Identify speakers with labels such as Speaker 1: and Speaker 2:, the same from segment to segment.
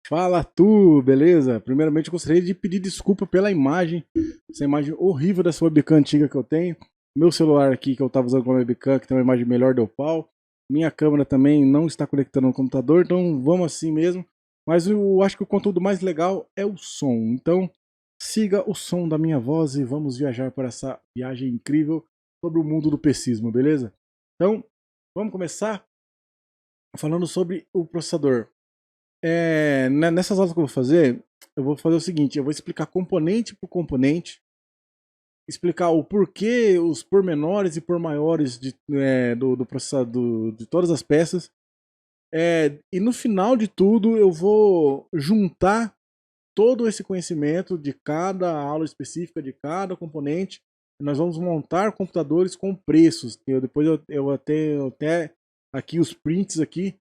Speaker 1: Fala tu, beleza? Primeiramente eu gostaria de pedir desculpa pela imagem, essa imagem horrível dessa webcam antiga que eu tenho. Meu celular aqui que eu estava usando como webcam, que tem uma imagem melhor, deu pau. Minha câmera também não está conectando no computador, então vamos assim mesmo. Mas eu acho que o conteúdo mais legal é o som. Então siga o som da minha voz e vamos viajar por essa viagem incrível sobre o mundo do PCismo, beleza? Então vamos começar falando sobre o processador. Nessas aulas que eu vou fazer o seguinte, eu vou explicar componente por componente, explicar o porquê, os pormenores e pormaiores do processador, de todas as peças, e no final de tudo eu vou juntar todo esse conhecimento de cada aula específica, de cada componente, e nós vamos montar computadores com preços. Depois eu até aqui os prints aqui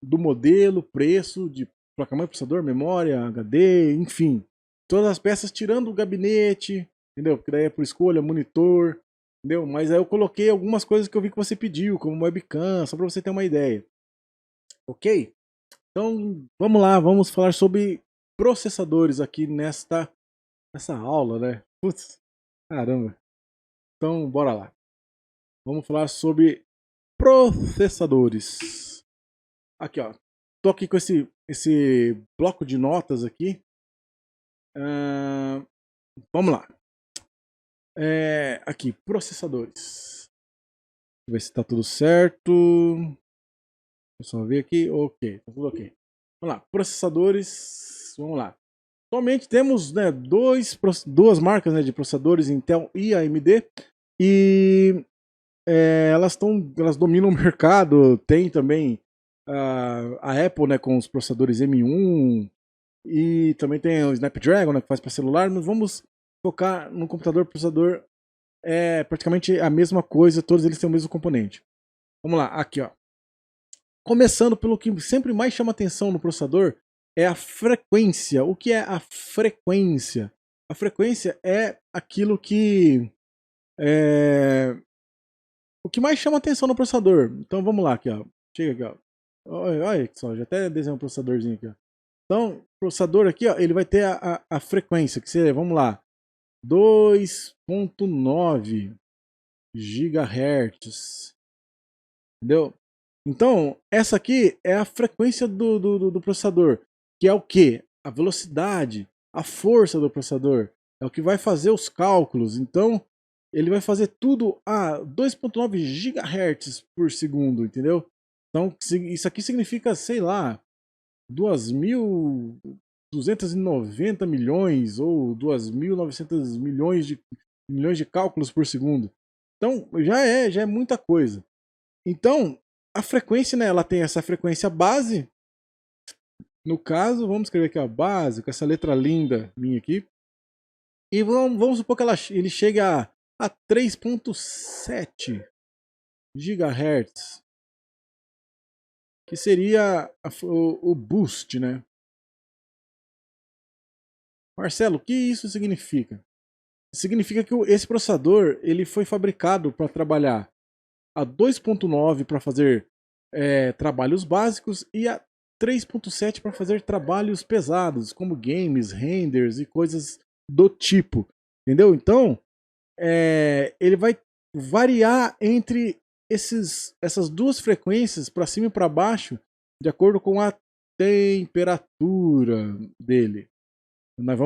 Speaker 1: do modelo, preço de placa-mãe, processador, memória, HD, enfim. Todas as peças tirando o gabinete, entendeu? Porque daí é por escolha, monitor, entendeu? Mas aí eu coloquei algumas coisas que eu vi que você pediu, como webcam, só para você ter uma ideia. Ok? Então, vamos lá, vamos falar sobre processadores aqui nessa aula, né? Putz, caramba. Então, bora lá. Vamos falar sobre processadores. Aqui, ó. Tô aqui com esse bloco de notas aqui. Ah, vamos lá. Aqui, processadores. Deixa eu ver se tá tudo certo. Deixa eu só ver aqui. Ok, tá tudo ok. Vamos lá, processadores. Vamos lá. Atualmente temos, né, duas marcas, né, de processadores, Intel e AMD. E elas dominam o mercado. Tem também a Apple, né, com os processadores M1. E também tem o Snapdragon, né, que faz para celular. Mas vamos focar no computador. Processador é praticamente a mesma coisa, todos eles têm o mesmo componente. Vamos lá, aqui ó. Começando pelo que sempre mais chama atenção no processador é a frequência. O que é a frequência? A frequência é aquilo que o que mais chama atenção no processador. Então vamos lá aqui ó. Chega aqui ó. Olha só, já até desenhei um processadorzinho aqui ó. Então, o processador aqui ó, ele vai ter a frequência que seria, vamos lá, 2.9 gigahertz, entendeu? Então, essa aqui é a frequência do processador, que é o que? A velocidade, a força do processador, é o que vai fazer os cálculos. Então, ele vai fazer tudo a 2.9 gigahertz por segundo, entendeu? Então, isso aqui significa, sei lá, 2.290 milhões ou 2.900 milhões de cálculos por segundo. Então, já é muita coisa. Então, a frequência, né, ela tem essa frequência base. No caso, vamos escrever aqui a base, com essa letra linda minha aqui. E vamos supor que ele chegue a 3.7 GHz, que seria o boost, né? Marcelo, o que isso significa? Significa que esse processador ele foi fabricado para trabalhar a 2.9 para fazer trabalhos básicos e a 3.7 para fazer trabalhos pesados, como games, renders e coisas do tipo. Entendeu? Então, ele vai variar entre essas duas frequências, para cima e para baixo, de acordo com a temperatura dele. Nós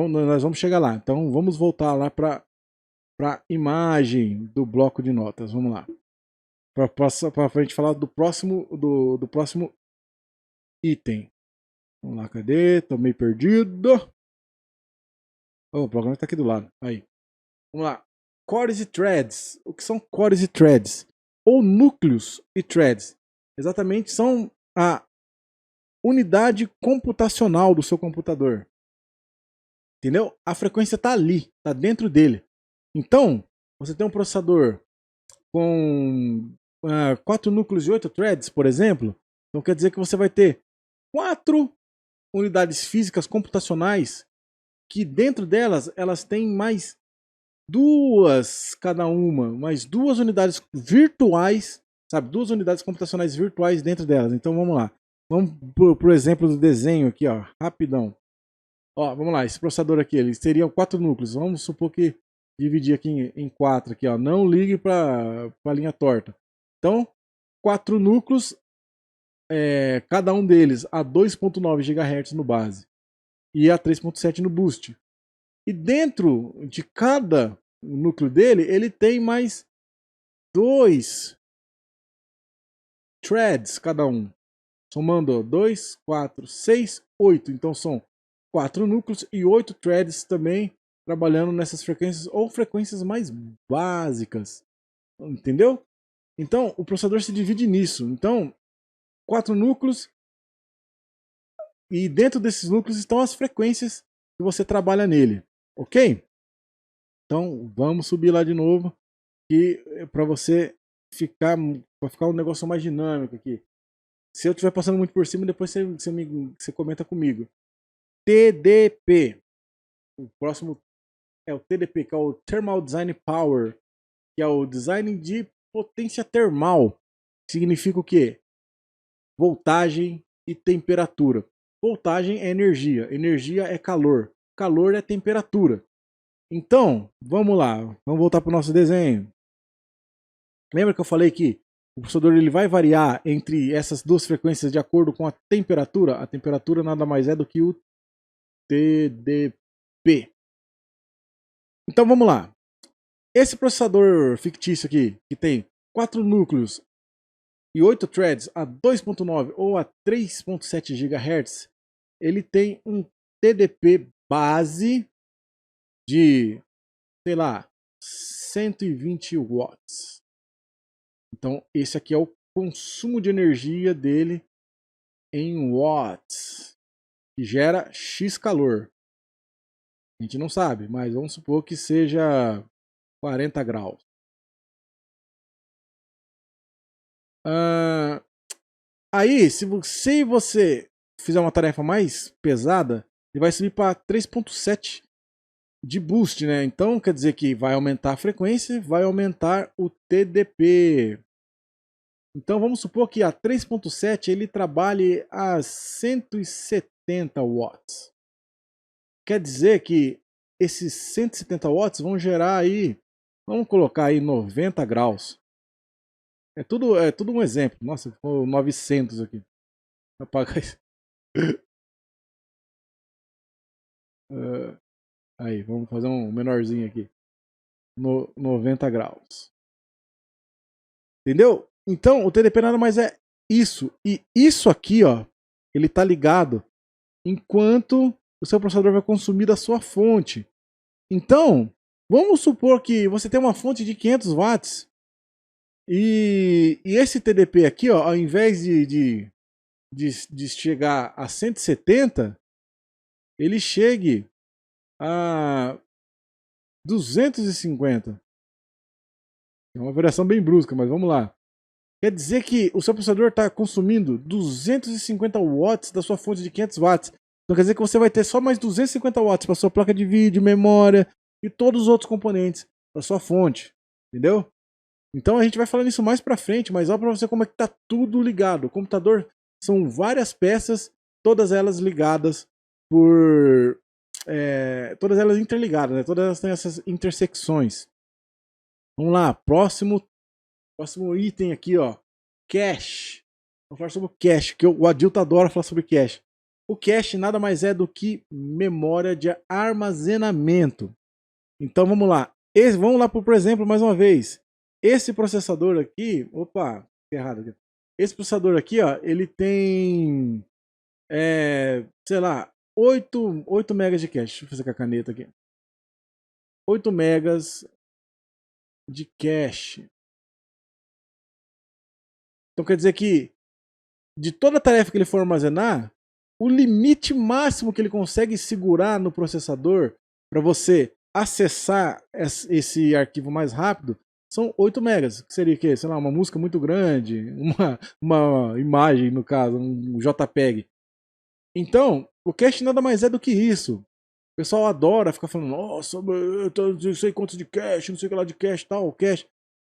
Speaker 1: vamos chegar lá. Então, vamos voltar lá para a imagem do bloco de notas. Vamos lá. Para a gente falar do próximo item. Vamos lá, cadê? Tô meio perdido. Oh, o programa está aqui do lado. Aí. Vamos lá. Cores e threads. O que são cores e threads? Ou núcleos e threads. Exatamente, são a unidade computacional do seu computador. Entendeu? A frequência está ali, está dentro dele. Então, você tem um processador com 4 núcleos e 8 threads, por exemplo. Então quer dizer que você vai ter 4 unidades físicas computacionais que dentro delas elas têm mais duas cada uma, mais duas unidades virtuais, sabe? Duas unidades computacionais virtuais dentro delas. Então vamos lá. Vamos pro exemplo do desenho aqui, ó, rapidão. Ó, vamos lá, esse processador aqui, eles teriam 4 núcleos. Vamos supor que dividir aqui em 4 aqui, ó. Não ligue para a linha torta. Então, 4 núcleos, cada um deles a 2.9 GHz no base e a 3.7 no boost. E dentro de cada núcleo dele, ele tem mais 2 threads cada um. Somando 2, 4, 6, 8. Então são 4 núcleos e 8 threads também trabalhando nessas frequências ou frequências mais básicas. Entendeu? Então o processador se divide nisso. Então, 4 núcleos e dentro desses núcleos estão as frequências que você trabalha nele. Ok? Então vamos subir lá de novo para você ficar um negócio mais dinâmico aqui. Se eu estiver passando muito por cima, depois você comenta comigo. TDP. O próximo é o TDP, que é o Thermal Design Power, que é o design de potência termal. Significa o quê? Voltagem e temperatura. Voltagem é energia, energia é calor, calor é temperatura. Então, vamos lá, vamos voltar para o nosso desenho. Lembra que eu falei que o processador ele vai variar entre essas duas frequências de acordo com a temperatura? A temperatura nada mais é do que o TDP. Então vamos lá. Esse processador fictício aqui, que tem 4 núcleos e 8 threads a 2.9 ou a 3.7 GHz, ele tem um TDP base de, sei lá, 120 watts. Então esse aqui é o consumo de energia dele em watts, que gera X calor. A gente não sabe, mas vamos supor que seja 40 graus. Aí, se você fizer uma tarefa mais pesada, ele vai subir para 3.7 de boost, né? Então quer dizer que vai aumentar a frequência, vai aumentar o TDP. Então vamos supor que a 3.7 ele trabalhe a 170 watts. Quer dizer que esses 170 watts vão gerar aí, vamos colocar aí 90 graus. É tudo um exemplo. Nossa, ficou 900 aqui. Vou apagar isso. Aí, vamos fazer um menorzinho aqui. 90 graus. Entendeu? Então, o TDP nada mais é isso. E isso aqui, ó, ele tá ligado enquanto o seu processador vai consumir da sua fonte. Então, vamos supor que você tem uma fonte de 500 watts e esse TDP aqui, ó, ao invés de chegar a 170, ele chegue a 250. É uma variação bem brusca, mas vamos lá. Quer dizer que o seu processador está consumindo 250 watts da sua fonte de 500 watts. Então quer dizer que você vai ter só mais 250 watts para sua placa de vídeo, memória e todos os outros componentes da sua fonte. Entendeu? Então a gente vai falando isso mais para frente, mas olha para você como é que tá tudo ligado. O computador são várias peças, todas elas ligadas por... todas elas interligadas, né? Todas elas têm essas intersecções. Vamos lá, próximo item aqui, ó. Cache. Vamos falar sobre o cache, que o Adilto adora falar sobre cache. O cache nada mais é do que memória de armazenamento. Então vamos lá. Vamos lá por exemplo, mais uma vez. Esse processador aqui, opa, errado aqui. Esse processador aqui, ó, ele tem, sei lá, 8 megas de cache. Deixa eu fazer com a caneta aqui. 8 megas de cache. Então quer dizer que de toda a tarefa que ele for armazenar, o limite máximo que ele consegue segurar no processador para você acessar esse arquivo mais rápido são 8 megas, que seria que, sei lá, uma música muito grande, uma imagem, no caso, um JPEG. Então, o cache nada mais é do que isso. O pessoal adora ficar falando, nossa, eu não sei quanto de cache, não sei o que lá de cache, tal, cache.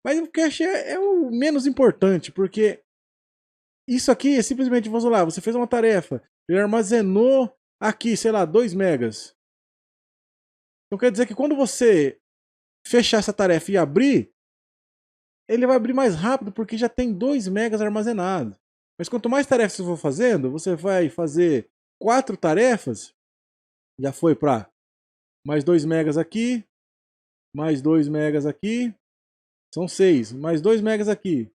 Speaker 1: Mas o cache é o menos importante, porque isso aqui é simplesmente, vamos lá, você fez uma tarefa, ele armazenou aqui, sei lá, 2 megas. Então quer dizer que quando você fechar essa tarefa e abrir, ele vai abrir mais rápido porque já tem 2 megas armazenados. Mas quanto mais tarefas você for fazendo, você vai fazer 4 tarefas, já foi para mais 2 megas aqui, mais 2 megas aqui, são 6, mais 2 megas aqui,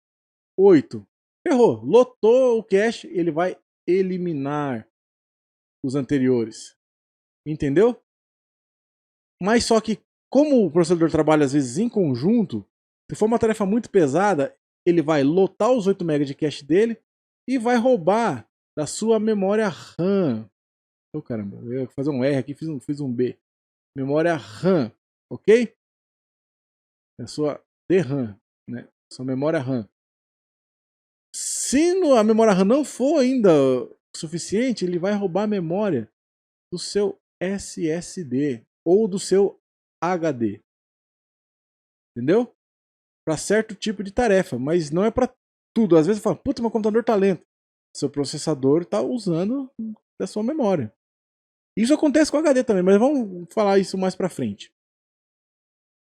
Speaker 1: 8. Ferrou, lotou o cache, ele vai eliminar os anteriores. Entendeu? Mas só que, como o processador trabalha às vezes em conjunto, se for uma tarefa muito pesada, ele vai lotar os 8 MB de cache dele e vai roubar da sua memória RAM. Oh, caramba, eu ia fazer um R aqui, fiz um B. Memória RAM, ok? É a sua DRAM, né? Sua memória RAM. Se a memória RAM não for ainda suficiente, ele vai roubar a memória do seu SSD ou do seu HD. Entendeu? Para certo tipo de tarefa, mas não é para tudo. Às vezes fala, puta, meu computador tá lento. Seu processador está usando da sua memória. Isso acontece com o HD também, mas vamos falar isso mais para frente.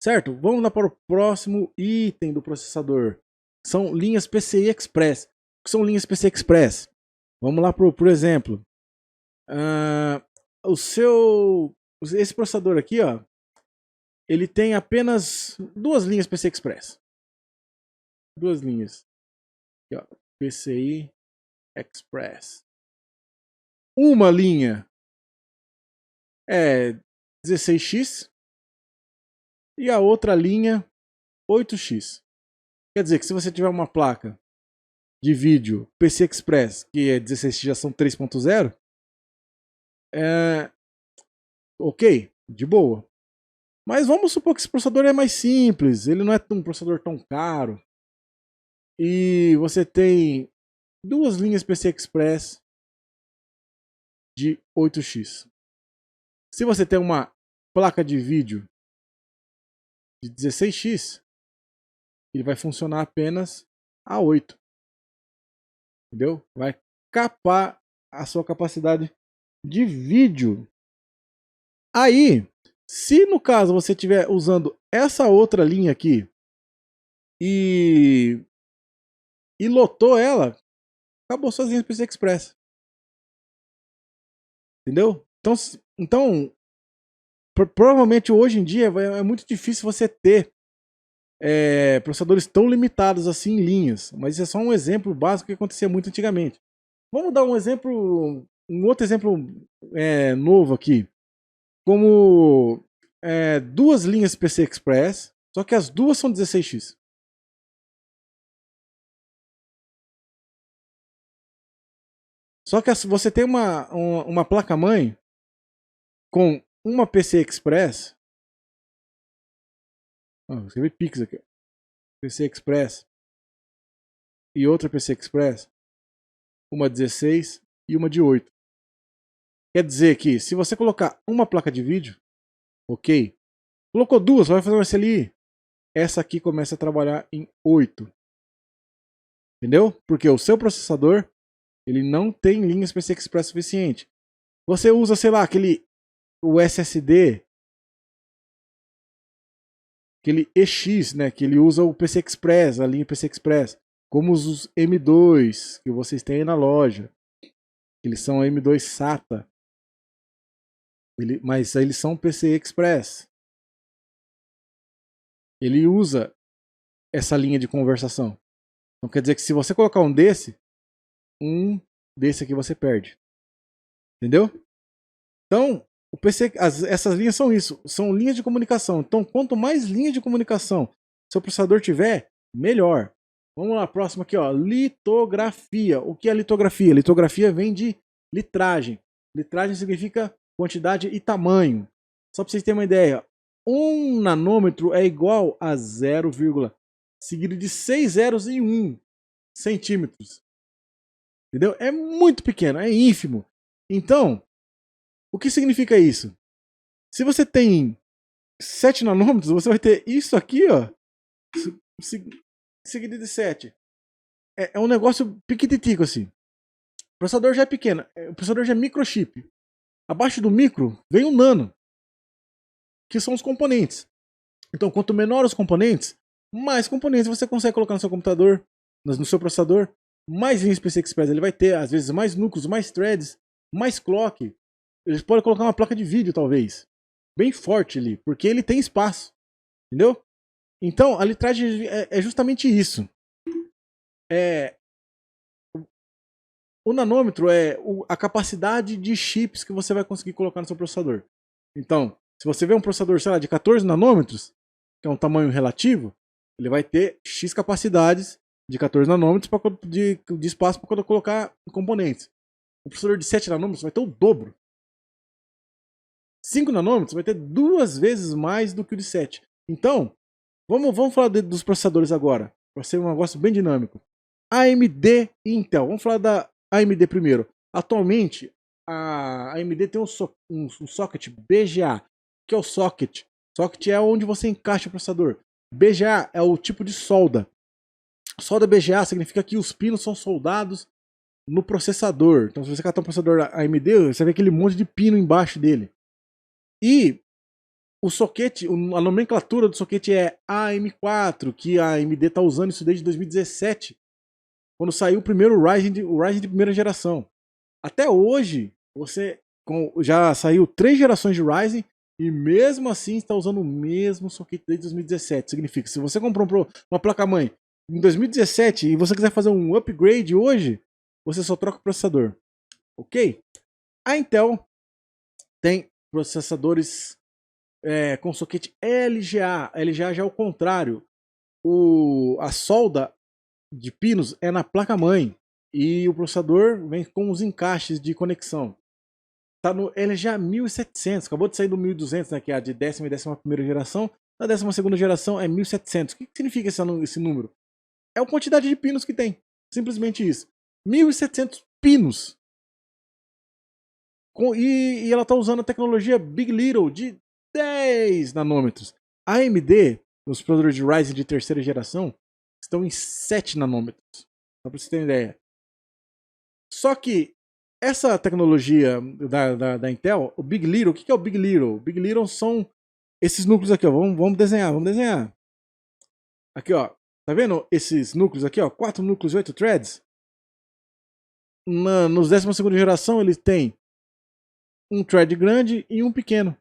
Speaker 1: Certo? Vamos lá para o próximo item do processador. São linhas PCI Express. O que são linhas PCI Express? Vamos lá por exemplo. Esse processador aqui, ó, ele tem apenas 2 linhas PCI Express. 2 linhas. Aqui, ó, PCI Express. Uma linha é 16x e a outra linha 8x. Quer dizer que se você tiver uma placa de vídeo PCI Express que é 16x, já são 3.0, ok, de boa. Mas vamos supor que esse processador é mais simples, ele não é um processador tão caro. E você tem 2 linhas PCI Express de 8x. Se você tem uma placa de vídeo de 16x, ele vai funcionar apenas a 8. Entendeu? Vai capar a sua capacidade de vídeo. Aí, se no caso você estiver usando essa outra linha aqui e lotou ela, acabou suas linhas PCI Express. Entendeu? Então provavelmente hoje em dia é muito difícil você ter processadores tão limitados assim em linhas, mas isso é só um exemplo básico que acontecia muito antigamente. Vamos dar um outro exemplo novo aqui, como 2 linhas PCI Express, só que as duas são 16x. Só que você tem uma placa-mãe com uma PCI Express. Vou escrever Pix aqui. PCI Express e outra PCI Express, uma 16 e uma de 8. Quer dizer que se você colocar uma placa de vídeo, ok, colocou 2, vai fazer um SLI, essa aqui começa a trabalhar em 8. Entendeu? Porque o seu processador, ele não tem linhas PCI Express suficiente. Você usa, sei lá, o SSD, aquele EX, né, que ele usa o PCI Express, a linha PCI Express, como os M2 que vocês têm aí na loja. Eles são M2 SATA. Mas eles são PCI Express. Ele usa essa linha de conversação. Então quer dizer que se você colocar um desse aqui você perde. Entendeu? Então, o PC, essas linhas são isso, são linhas de comunicação. Então, quanto mais linhas de comunicação seu processador tiver, melhor. Vamos lá, próximo aqui, ó, litografia. O que é litografia? Litografia vem de litragem. Litragem significa quantidade e tamanho. Só para vocês terem uma ideia, 1 nanômetro é igual a 0, seguido de 6 zeros e 1 centímetros. Entendeu? É muito pequeno, é ínfimo. Então, o que significa isso? Se você tem 7 nanômetros, você vai ter isso aqui, ó, seguido de 7. é um negócio piquititico, assim. O processador já é pequeno, o processador já é microchip. Abaixo do micro vem o nano, que são os componentes. Então, quanto menor os componentes, mais componentes você consegue colocar no seu computador, no seu processador. Mais linhas PCI Express ele vai ter, às vezes mais núcleos, mais threads, mais clock. Eles podem colocar uma placa de vídeo, talvez, bem forte ali, porque ele tem espaço, entendeu? Então, a litragem é justamente isso. O nanômetro é a capacidade de chips que você vai conseguir colocar no seu processador. Então, se você vê um processador, sei lá, de 14 nanômetros, que é um tamanho relativo, ele vai ter X capacidades de 14 nanômetros de espaço para colocar componentes. O processador de 7 nanômetros vai ter o dobro. 5 nanômetros vai ter 2 vezes mais do que o de 7. Então, vamos falar dos processadores agora, para ser um negócio bem dinâmico. AMD e Intel. Vamos falar da AMD primeiro. Atualmente, a AMD tem um socket BGA, que é o socket. Socket é onde você encaixa o processador. BGA é o tipo de solda. Solda BGA significa que os pinos são soldados no processador. Então, se você catar um processador AMD, você vê aquele monte de pino embaixo dele. E o socket, a nomenclatura do socket é AM4, que a AMD está usando isso desde 2017. Quando saiu o primeiro Ryzen de primeira geração. Até hoje, já saiu 3 gerações de Ryzen e mesmo assim está usando o mesmo socket desde 2017. Significa que se você comprou uma placa-mãe em 2017 e você quiser fazer um upgrade hoje, você só troca o processador. Ok? A Intel tem processadores com socket LGA. LGA já é o contrário. A solda de pinos é na placa-mãe e o processador vem com os encaixes de conexão. Tá no LGA 1700, acabou de sair do 1200, né, que é a de 10ª e 11ª geração. Na 12ª geração é 1700. O que significa esse número? É a quantidade de pinos que tem. Simplesmente isso. 1700 pinos. E ela está usando a tecnologia Big Little de 10 nanômetros. A AMD, os processadores de Ryzen de 3ª geração, estão em 7 nanômetros. Só para você ter ideia. Só que essa tecnologia da Intel, o Big Little, o que é o Big Little? O Big Little são esses núcleos aqui, ó. Vamos desenhar. Aqui, ó. Tá vendo esses núcleos aqui, ó? 4 núcleos e 8 threads. Nos 12ª geração, eles têm um thread grande e um pequeno.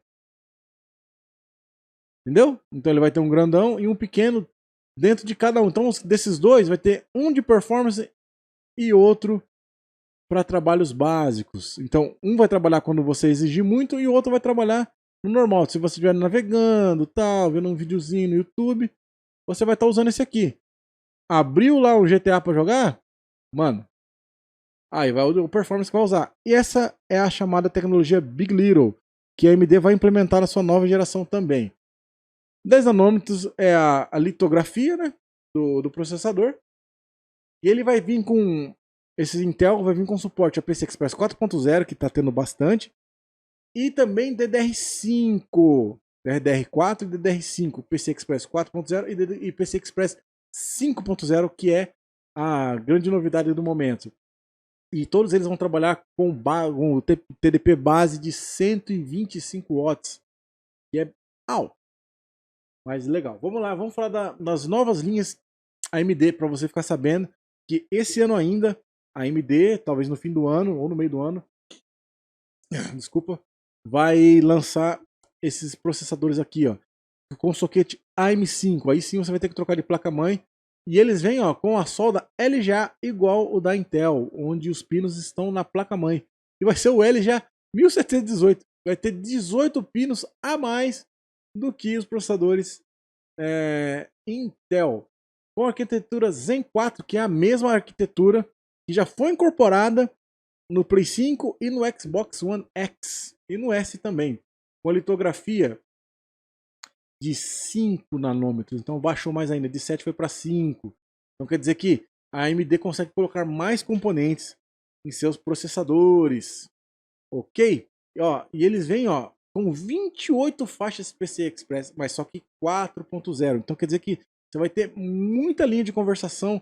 Speaker 1: Entendeu? Então ele vai ter um grandão e um pequeno dentro de cada um. Então desses dois vai ter um de performance e outro para trabalhos básicos. Então um vai trabalhar quando você exigir muito e o outro vai trabalhar no normal. Se você estiver navegando, tal, vendo um videozinho no YouTube, você vai estar usando esse aqui. Abriu lá o GTA para jogar? Mano, aí vai o performance que vai usar. E essa é a chamada tecnologia Big Little, que a AMD vai implementar na sua nova geração também. 10 nanômetros é a litografia, né, do processador. E ele vai vir com... Esse Intel vai vir com suporte a PCI Express 4.0, que está tendo bastante. E também DDR5, DDR4 e DDR5, PCI Express 4.0 e PCI Express 5.0, que é a grande novidade do momento. E todos eles vão trabalhar com o TDP base de 125 watts, que é alto. Mas legal. Vamos lá, vamos falar das novas linhas AMD, para você ficar sabendo que esse ano ainda, a AMD, talvez no fim do ano ou no meio do ano, desculpa, vai lançar esses processadores aqui, ó, com socket AM5. Aí sim você vai ter que trocar de placa-mãe. E eles vêm, ó, com a solda LGA igual o da Intel, onde os pinos estão na placa-mãe. E vai ser o LGA 1718. Vai ter 18 pinos a mais do que os processadores Intel. Com a arquitetura Zen 4, que é a mesma arquitetura que já foi incorporada no Play 5 e no Xbox One X. E no S também. Com a litografia de 5 nanômetros. Então baixou mais ainda. De 7 foi para 5. Então quer dizer que a AMD consegue colocar mais componentes em seus processadores. Ok? E eles vêm, ó, com 28 faixas PCI Express, mas só que 4.0. Então quer dizer que você vai ter muita linha de conversação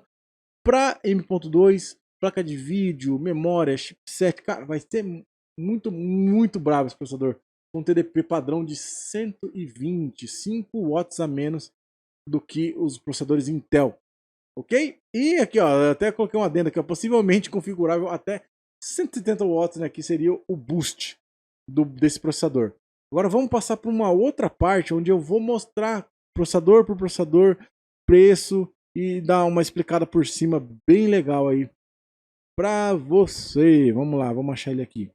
Speaker 1: para M.2, placa de vídeo, memória, chipset, cara, vai ser muito bravo esse processador. Com TDP padrão de 125 watts a menos do que os processadores Intel. Ok? E aqui, ó, eu até coloquei uma adenda aqui, ó, possivelmente configurável até 170 watts, né, que seria o boost desse processador. Agora vamos passar para uma outra parte onde eu vou mostrar processador por processador, preço e dar uma explicada por cima bem legal aí para você. Vamos lá, vamos achar ele aqui.